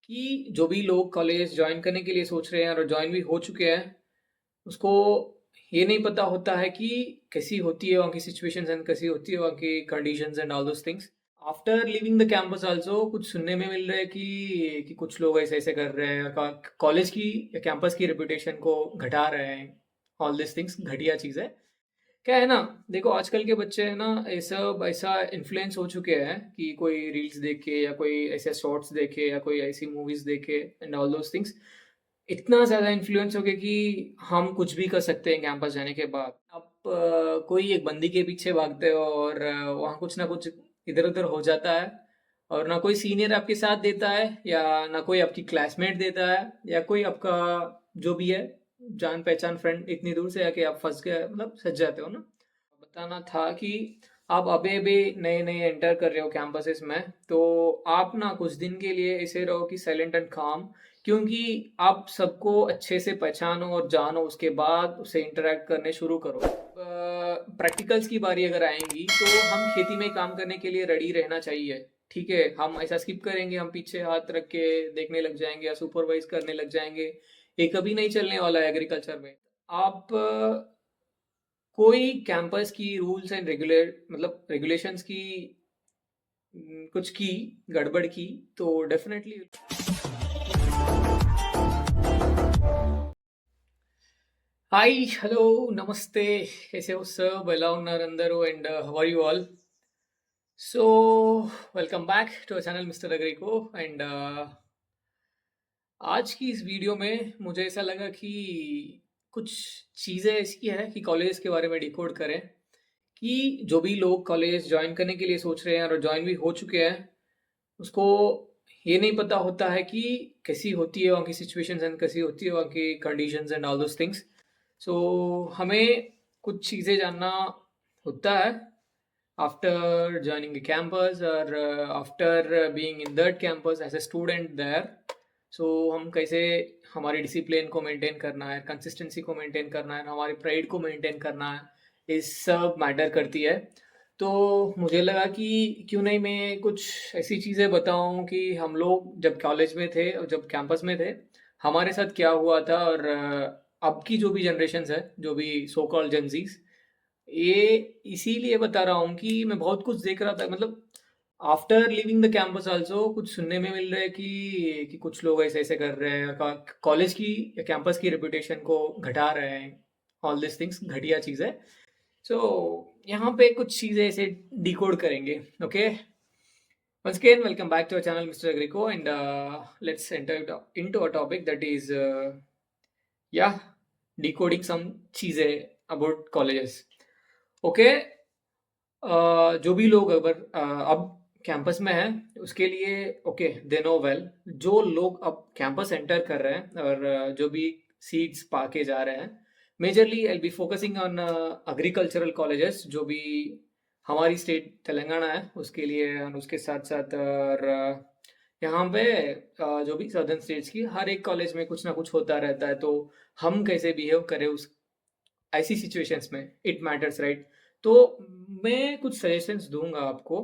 कि जो भी लोग कॉलेज जॉइन करने के लिए सोच रहे हैं और जॉइन भी हो चुके हैं, उसको ये नहीं पता होता है कि कैसी होती है वहाँ की सिचुएशंस एंड कैसी होती है वहाँ की conditions and all those things. After leaving the campus also कुछ सुनने में मिल रहा है कि कुछ लोग ऐसे-ऐसे कर रहे हैं, कॉलेज की या कैंपस की रेपुटेशन को घटा रहे हैं। ऑल दिस थिंग्स घटिया चीज़ है। क्या है ना, देखो आजकल के बच्चे है ना, ये सब ऐसा इन्फ्लुएंस हो चुके हैं कि कोई रील्स देख के या कोई ऐसे शॉर्ट्स देखे या कोई ऐसी मूवीज देखे एंड ऑल दोस थिंग्स, इतना ज़्यादा इन्फ्लुएंस हो गया कि हम कुछ भी कर सकते हैं कैंपस जाने के बाद। अब कोई एक बंदी के पीछे भागते हो और वहाँ कुछ ना कुछ इधर-उधर हो जाता है, और ना कोई सीनियर आपके साथ देता है या ना कोई आपकी क्लासमेट देता है या कोई आपका जो भी है जान पहचान फ्रेंड इतनी दूर से आके आप फँस गए, मतलब सज जाते हो ना। बताना था कि आप अभी-अभी नए-नए एंटर कर रहे हो कैंपसेस में, तो आप ना कुछ दिन के लिए ऐसे रहो कि साइलेंट एंड काम, क्योंकि आप सबको अच्छे से पहचानो और जानो, उसके बाद उससे इंटरैक्ट करने शुरू करो। प्रैक्टिकल्स की बारी अगर आएँगी, तो हम खेती में काम करने के लिए रेडी रहना चाहिए, ठीक है? हम ऐसा स्किप करेंगे, हम पीछे हाथ रख के देखने लग जाएँगे या सुपरवाइज़ करने लग जाएँगे, ये कभी नहीं चलने वाला है एग्रीकल्चर में। आप कोई कैंपस की रूल्स एंड रेगुलेशंस की कुछ की गड़बड़ की, तो डेफिनेटली। हाय, हेलो, नमस्ते, कैसे हो सब? ఎలా ఉన్నారందరూ and how are you all? So welcome back to our channel mister Agrico and आज की इस वीडियो में मुझे ऐसा लगा कि कुछ चीज़ें ऐसी है कि कॉलेज के बारे में डिकोड करें, कि जो भी लोग कॉलेज ज्वाइन करने के लिए सोच रहे हैं और ज्वाइन भी हो चुके हैं, उसको ये नहीं पता होता है कि कैसी होती है वहाँ की सिचुएशंस एंड कैसी होती है वहाँ की conditions and all those things. So हमें कुछ चीज़ें जानना होता है after joining the campus or after being in that campus as a student there. So हम कैसे हमारी डिसिप्लिन को मेंटेन करना है, कंसिस्टेंसी को मेंटेन करना है, हमारी प्राइड को मेंटेन करना है, ये सब मैटर करती है। तो मुझे लगा कि क्यों नहीं मैं कुछ ऐसी चीज़ें बताऊं कि हम लोग जब कॉलेज में थे और जब कैंपस में थे, हमारे साथ क्या हुआ था, और अब की जो भी जनरेशन्स है, जो भी सो कॉल्ड जेनज़ीज़, ये इसीलिए बता रहा हूँ कि मैं बहुत कुछ देख रहा था, मतलब after living the campus also कुछ सुनने में मिल रहा है कि कुछ लोग ऐसे-ऐसे कर रहे हैं, कॉलेज की या कैंपस की रेपुटेशन को घटा रहे हैं। ऑल दिस थिंग्स घटिया चीज़ है। सो यहाँ पे कुछ चीज़ें ऐसे डिकोड करेंगे, okay? Once again, welcome back to our channel, Mr. Agrico, and let's enter into a topic that is, yeah, decoding some चीज़ें about colleges. ओके, जो भी लोग अगर अब कैंपस में हैं, उसके लिए ओके, दे नो वेल। जो लोग अब कैंपस एंटर कर रहे हैं और जो भी सीट्स पाके जा रहे हैं, majorly I be focusing on agricultural colleges, जो भी हमारी स्टेट तेलंगाना है उसके लिए, और उसके साथ साथ और यहाँ पे जो भी सदर्न स्टेट्स की हर एक कॉलेज में कुछ ना कुछ होता रहता है, तो हम कैसे बिहेव करें उस ऐसी सिचुएशंस में, इट मैटर्स, राइट? तो मैं कुछ सजेशंस दूंगा आपको।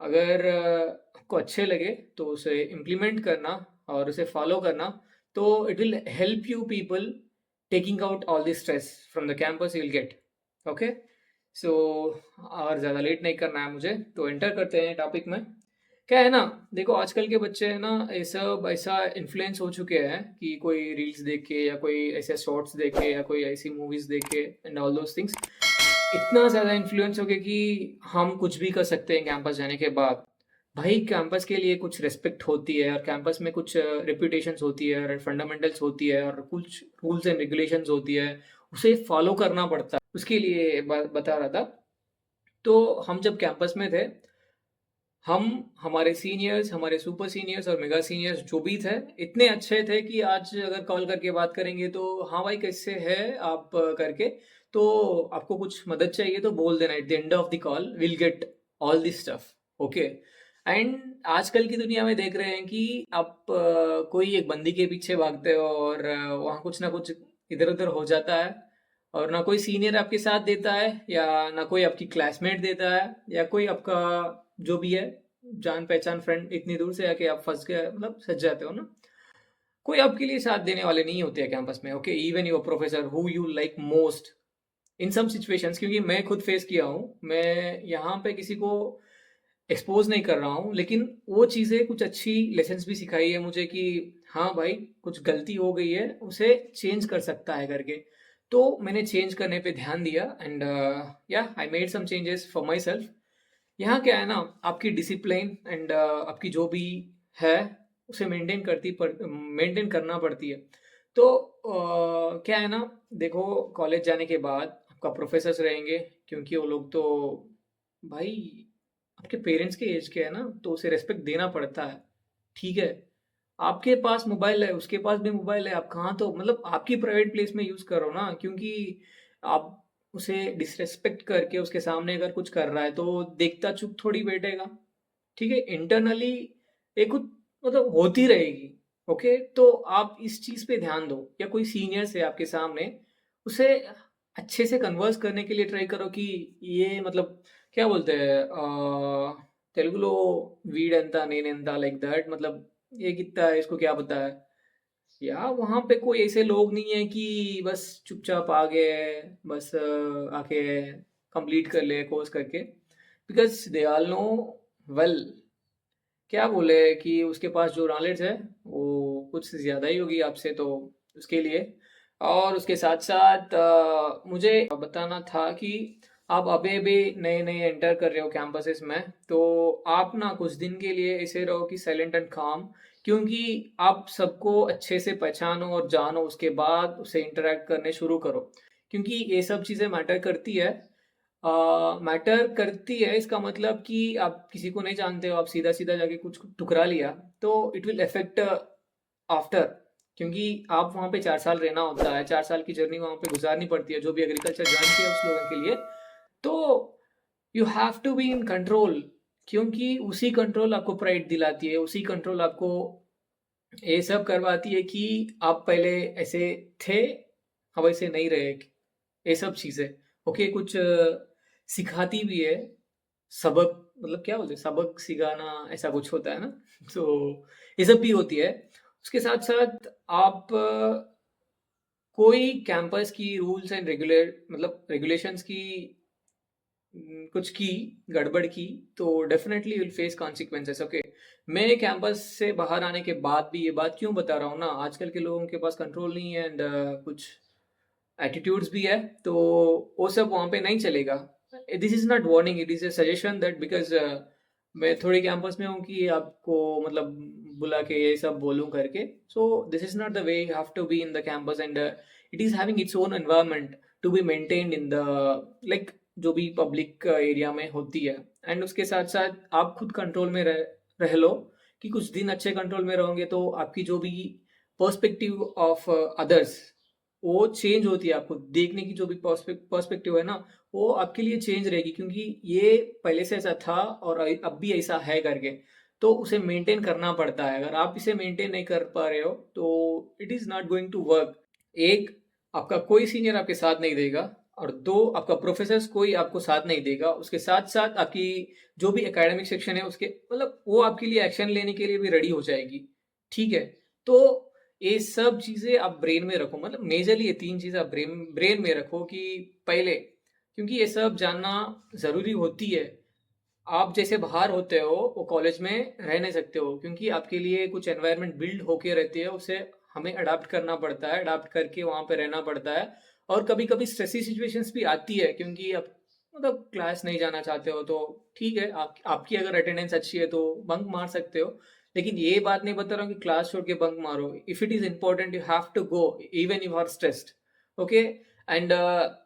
अगर आपको अच्छे लगे तो उसे इम्प्लीमेंट करना और उसे फॉलो करना, तो it will help you people taking out all the stress from the campus you will get. Okay, so और ज़्यादा लेट नहीं करना है मुझे, तो एंटर करते हैं टॉपिक में। क्या है ना, देखो आजकल के बच्चे हैं ना, ये सब ऐसा इन्फ्लुएंस हो चुके हैं कि कोई रील्स देख के या कोई ऐसे शॉर्ट्स देखे या कोई ऐसी मूवीज देखे एंड ऑल दोस थिंग्स, इतना ज़्यादा इन्फ्लुएंस हो गया कि हम कुछ भी कर सकते हैं कैंपस जाने के बाद। भाई कैंपस के लिए कुछ रिस्पेक्ट होती है और कैंपस में कुछ रेपुटेशंस होती है और फंडामेंटल्स होती है और कुछ रूल्स एंड रेगुलेशंस होती है, उसे फॉलो करना पड़ता है। उसके लिए बता रहा था। तो हम जब कैंपस में थे, हम हमारे सीनियर्स, हमारे सुपर सीनियर्स और मेगा सीनियर्स जो भी थे, इतने अच्छे थे कि आज अगर कॉल करके बात करेंगे तो हाँ भाई कैसे है आप, करके, तो आपको कुछ मदद चाहिए तो बोल देना, at the end of the call will get all this stuff, okay? And आजकल की दुनिया में देख रहे हैं कि आप कोई एक बंदी के पीछे भागते हो और वहाँ कुछ ना कुछ इधर उधर हो जाता है, और ना कोई सीनियर आपके साथ देता है या ना कोई आपकी क्लासमेट देता है या कोई आपका जो भी है जान पहचान फ्रेंड इतनी दूर से आके आप फँस गए, मतलब सज जाते हो ना। कोई आपके लिए साथ देने वाले नहीं होते हैं कैंपस में, okay? Even your professor who you like most in some situations, क्योंकि मैं खुद फेस किया हूँ। मैं यहाँ पे किसी को एक्सपोज़ नहीं कर रहा हूँ, लेकिन वो चीज़ें कुछ अच्छी लेसन्स भी सिखाई है मुझे कि हाँ भाई, कुछ गलती हो गई है, उसे चेंज कर सकता है करके। तो मैंने चेंज करने पे ध्यान दिया एंड या I made some changes for myself. यहाँ क्या है ना, आपकी डिसिप्लिन एंड आपकी जो भी है, उसे मेंटेन करना पड़ती है। तो क्या है ना, देखो, कॉलेज जाने के बाद आपका प्रोफेसर्स रहेंगे, क्योंकि वो लोग तो भाई आपके पेरेंट्स के एज के है ना, तो उसे रिस्पेक्ट देना पड़ता है, ठीक है? आपके पास मोबाइल है, उसके पास भी मोबाइल है, आप कहाँ तो मतलब आपकी प्राइवेट प्लेस में यूज़ करो ना, क्योंकि आप उसे डिसरिस्पेक्ट करके उसके सामने अगर कुछ कर रहा है, तो देखता चुप थोड़ी बैठेगा, ठीक है? इंटरनली एक कुछ मतलब होती रहेगी, ओके? तो आप इस चीज़ पे ध्यान दो, या कोई सीनियर्स है आपके सामने, उसे अच्छे से कन्वर्स करने के लिए ट्राई करो कि ये मतलब क्या बोलते हैं तेलुगुलो వీడెంత నేనెంత लाइक दैट, मतलब ये कितना है, इसको क्या पता है? या वहाँ पे कोई ऐसे लोग नहीं है कि बस चुपचाप आ गए, बस आके कंप्लीट कर ले कोर्स करके, because they all know well, क्या बोले कि उसके पास जो नॉलेज है वो कुछ ज़्यादा ही होगी आपसे, तो उसके लिए। और उसके साथ साथ मुझे बताना था कि आप अभी अभी नए नए एंटर कर रहे हो कैंपसेस में, तो आप ना कुछ दिन के लिए ऐसे रहो कि साइलेंट एंड काम, क्योंकि आप सबको अच्छे से पहचानो और जानो, उसके बाद उसे इंटरेक्ट करने शुरू करो, क्योंकि ये सब चीज़ें मैटर करती है। मैटर करती है इसका मतलब कि आप किसी को नहीं जानते हो, आप सीधा सीधा जाके कुछ ठुकरा लिया, तो इट विल अफेक्ट आफ्टर, क्योंकि आप वहाँ पे 4 साल रहना होता है, 4 साल की जर्नी वहाँ पे गुजारनी पड़ती है, जो भी एग्रीकल्चर ज्वाइन किया उस लोगों के लिए। तो you have to be in control, क्योंकि उसी कंट्रोल आपको प्राइड दिलाती है, उसी कंट्रोल आपको ये सब करवाती है कि आप पहले ऐसे थे, अब ऐसे नहीं रहे, ये सब चीज़ें। ओके, कुछ सिखाती भी है, सबक मतलब क्या बोलते हैं, सबक सिखाना ऐसा कुछ होता है ना। तो ये सब भी होती है। उसके साथ-साथ आप कोई कैंपस की रूल्स एंड रेगुलेशंस की कुछ की गड़बड़ की, तो definitely you will face consequences, okay? मैं कैंपस से बाहर आने के बाद भी ये बात क्यों बता रहा हूँ ना, आजकल के लोगों के पास कंट्रोल नहीं है एंड कुछ एटीट्यूड्स भी है, तो वो सब वहाँ पे नहीं चलेगा। This is not warning, it is a suggestion that because मैं थोड़ी कैंपस में हूँ कि आपको मतलब बुला के ये सब बोलूँ करके। So this is not the way you have to be in the campus and it is having its own environment to be maintained in the like जो भी पब्लिक एरिया में होती है। एंड उसके साथ-साथ आप खुद कंट्रोल में रह लो, कि कुछ दिन अच्छे कंट्रोल में रहोगे तो आपकी जो भी पर्सपेक्टिव ऑफ अदर्स, वो चेंज होती है, आपको देखने की जो भी पर्सपेक्टिव है ना, वो आपके लिए चेंज रहेगी, क्योंकि ये पहले से ऐसा था और अब भी ऐसा है करके, तो उसे मेंटेन करना पड़ता है। अगर आप इसे मेंटेन नहीं कर पा रहे हो, तो it is not going to work. एक, आपका कोई सीनियर आपके साथ नहीं देगा, और दो, आपका प्रोफेसर्स कोई आपको साथ नहीं देगा। उसके साथ-साथ आपकी जो भी एकेडमिक सेक्शन है, उसके मतलब वो आपके लिए एक्शन लेने के लिए भी रेडी हो जाएगी, ठीक है? तो ये सब चीज़ें आप ब्रेन में रखो, मतलब मेजरली ये 3 चीज़ें आप ब्रेन ब्रेन में रखो कि पहले, क्योंकि ये सब जानना ज़रूरी होती है। आप जैसे बाहर होते हो, वो कॉलेज में रह नहीं सकते हो, क्योंकि आपके लिए कुछ एनवायरनमेंट बिल्ड होके रहती है, उसे हमें अडॉप्ट करना पड़ता है, अडॉप्ट करके वहाँ पे रहना पड़ता है। और कभी-कभी स्ट्रेसी सिचुएशंस भी आती है, क्योंकि आप मतलब क्लास नहीं जाना चाहते हो, तो ठीक है, आपकी अगर अटेंडेंस अच्छी है तो बंक मार सकते हो। लेकिन ये बात नहीं बता रहा हूँ कि क्लास छोड़ के बंक मारो। If it is important you have to go even you are stressed, okay? And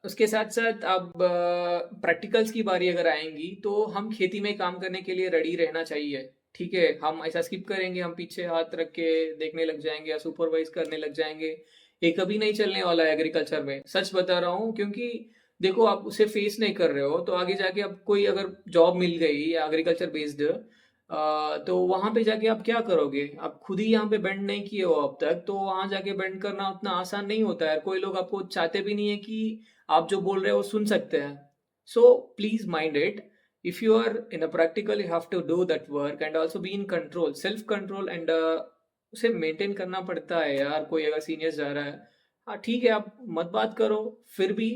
उसके साथ-साथ अब प्रैक्टिकल्स की बारी अगर आएँगी, तो हम खेती में काम करने के लिए रेडी रहना चाहिए, ठीक है? हम ऐसा स्किप करेंगे, हम पीछे हाथ रख के देखने लग जाएँगे या सुपरवाइज़ करने लग जाएँगे, ये कभी नहीं चलने वाला है एग्रीकल्चर में। सच बता रहा हूँ, क्योंकि देखो आप उसे फेस नहीं कर रहे हो, तो आगे जाके अब कोई अगर जॉब मिल गई या एग्रीकल्चर बेस्ड तो वहाँ पे जाके आप क्या करोगे? आप खुद ही यहाँ पे बेंड नहीं किए हो अब तक, तो वहाँ जाके बेंड करना उतना आसान नहीं होता है। कोई लोग आपको चाहते भी नहीं है कि आप जो बोल रहे हो सुन सकते हैं। So please mind it if you are in a practical, you have to do that work and also be in control, self control, and उसे मेंटेन करना पड़ता है यार। कोई अगर सीनियर जा रहा है, हाँ ठीक है, आप मत बात करो, फिर भी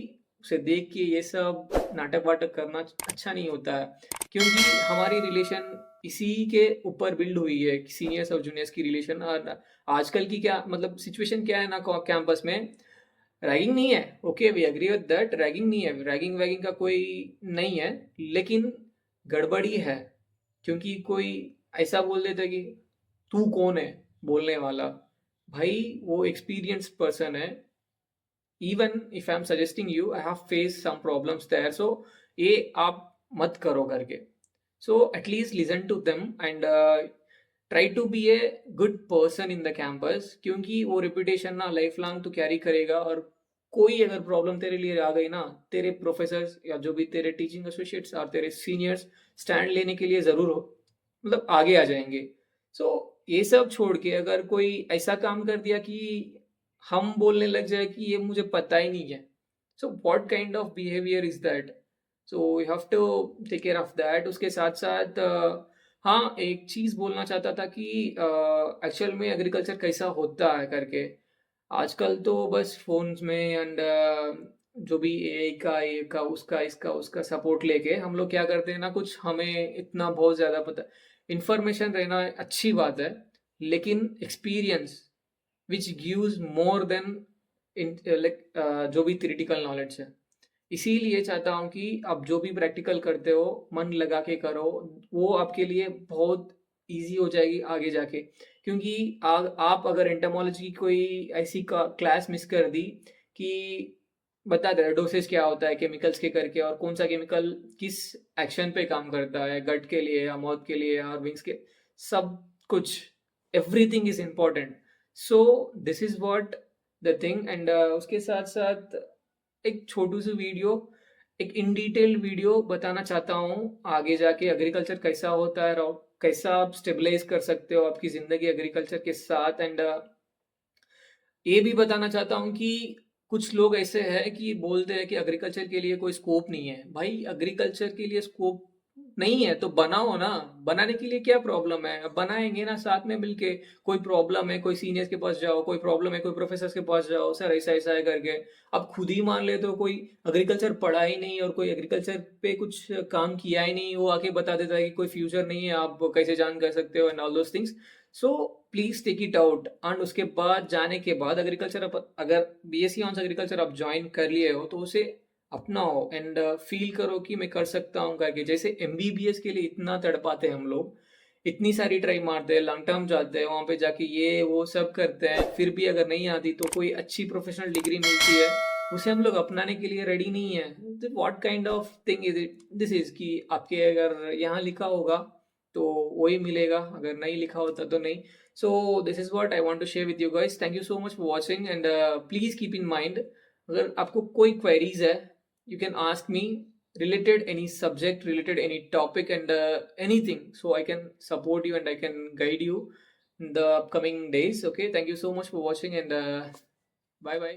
उसे देख के ये सब नाटक वाटक करना अच्छा नहीं होता है, क्योंकि हमारी रिलेशन इसी के ऊपर बिल्ड हुई है, सीनियर्स और जूनियर्स की रिलेशन। और आजकल की क्या मतलब सिचुएशन क्या है ना कैंपस में, रैगिंग नहीं है, okay we agree with that, ragging नहीं है, रैगिंग वैगिंग का कोई नहीं है, लेकिन गड़बड़ी है, क्योंकि कोई ऐसा बोल देता है कि तू कौन है बोलने वाला। भाई वो एक्सपीरियंस पर्सन है, even if I am suggesting you, I have face some problems there, so ये आप मत करो करके। So at least listen to them and try to be a good person in the campus, क्योंकि वो रिपुटेशन ना life long तो carry करेगा। और कोई अगर प्रॉब्लम तेरे लिए आ गई ना, तेरे प्रोफेसर्स या जो भी तेरे टीचिंग एसोसिएट्स और तेरे सीनियर्स स्टैंड लेने के लिए ज़रूर हो, मतलब आगे आ जाएंगे। सो ये सब छोड़ के अगर कोई ऐसा काम कर दिया कि हम बोलने लग जाए कि ये मुझे पता ही नहीं है, so what kind of behaviour is that? So you have to take care of that. उसके साथ साथ हाँ, एक चीज़ बोलना चाहता था कि एक्चुअल में एग्रीकल्चर कैसा होता है करके। आजकल तो बस फोन्स में एंड जो भी एआई का, ये का, उसका, इसका, उसका सपोर्ट लेके हम लोग क्या करते हैं ना, कुछ हमें इतना बहुत ज़्यादा पता, इंफॉर्मेशन रहना अच्छी बात है, लेकिन experience which gives more than like जो भी थ्योरेटिकल नॉलेज है। इसीलिए चाहता हूँ कि आप जो भी प्रैक्टिकल करते हो मन लगा के करो, वो आपके लिए बहुत इजी हो जाएगी आगे जाके। क्योंकि आप अगर एंटोमोलॉजी की कोई ऐसी क्लास मिस कर दी कि बता दे डोसेज क्या होता है केमिकल्स के करके, और कौन सा केमिकल किस एक्शन पे काम करता है, गट के लिए या माउथ के लिए या विंग्स के, सब कुछ, everything is important. So this is what the thing. And उसके साथ साथ एक छोटू सी वीडियो, एक इन डिटेल वीडियो बताना चाहता हूँ आगे जाके एग्रीकल्चर कैसा होता है और कैसा आप स्टेबलाइज कर सकते हो आपकी ज़िंदगी एग्रीकल्चर के साथ। एंड ये भी बताना चाहता हूँ कि कुछ लोग ऐसे हैं कि बोलते हैं कि एग्रीकल्चर के लिए कोई स्कोप नहीं है। भाई एग्रीकल्चर के लिए स्कोप नहीं है तो बनाओ ना, बनाने के लिए क्या प्रॉब्लम है, बनाएंगे ना साथ में मिलके। कोई प्रॉब्लम है, कोई सीनियर्स के पास जाओ, कोई प्रॉब्लम है कोई प्रोफेसर के पास जाओ, सर ऐसा ऐसा है करके। अब खुद ही मान लेते हो कोई एग्रीकल्चर पढ़ा ही नहीं और कोई एग्रीकल्चर पे कुछ काम किया ही नहीं, वो आके बता देता है कि कोई फ्यूचर नहीं है, आप कैसे जान कर सकते हो and all those things. So please take it out. And उसके बाद जाने के बाद एग्रीकल्चर, अगर बीएससी ऑन एग्रीकल्चर आप ज्वाइन कर लिए हो तो उसे अपनाओ एंड फील करो कि मैं कर सकता हूँ करके। जैसे एमबीबीएस के लिए इतना तड़पाते हैं हम लोग, इतनी सारी ट्राई मारते हैं, लॉन्ग टर्म जाते हैं, वहाँ पे जाके ये वो सब करते हैं, फिर भी अगर नहीं आती तो कोई अच्छी प्रोफेशनल डिग्री मिलती है, उसे हम लोग अपनाने के लिए रेडी नहीं है। What kind of thing is it this is कि आपके अगर यहाँ लिखा होगा तो वही मिलेगा, अगर नहीं लिखा होता तो नहीं। So this is what I want to share with you guys. Thank you so much for watching and please keep in mind, अगर आपको कोई क्वेरीज है you can ask me related any subject, related any topic, and anything, so I can support you and I can guide you in the upcoming days. Okay, thank you so much for watching, and bye bye.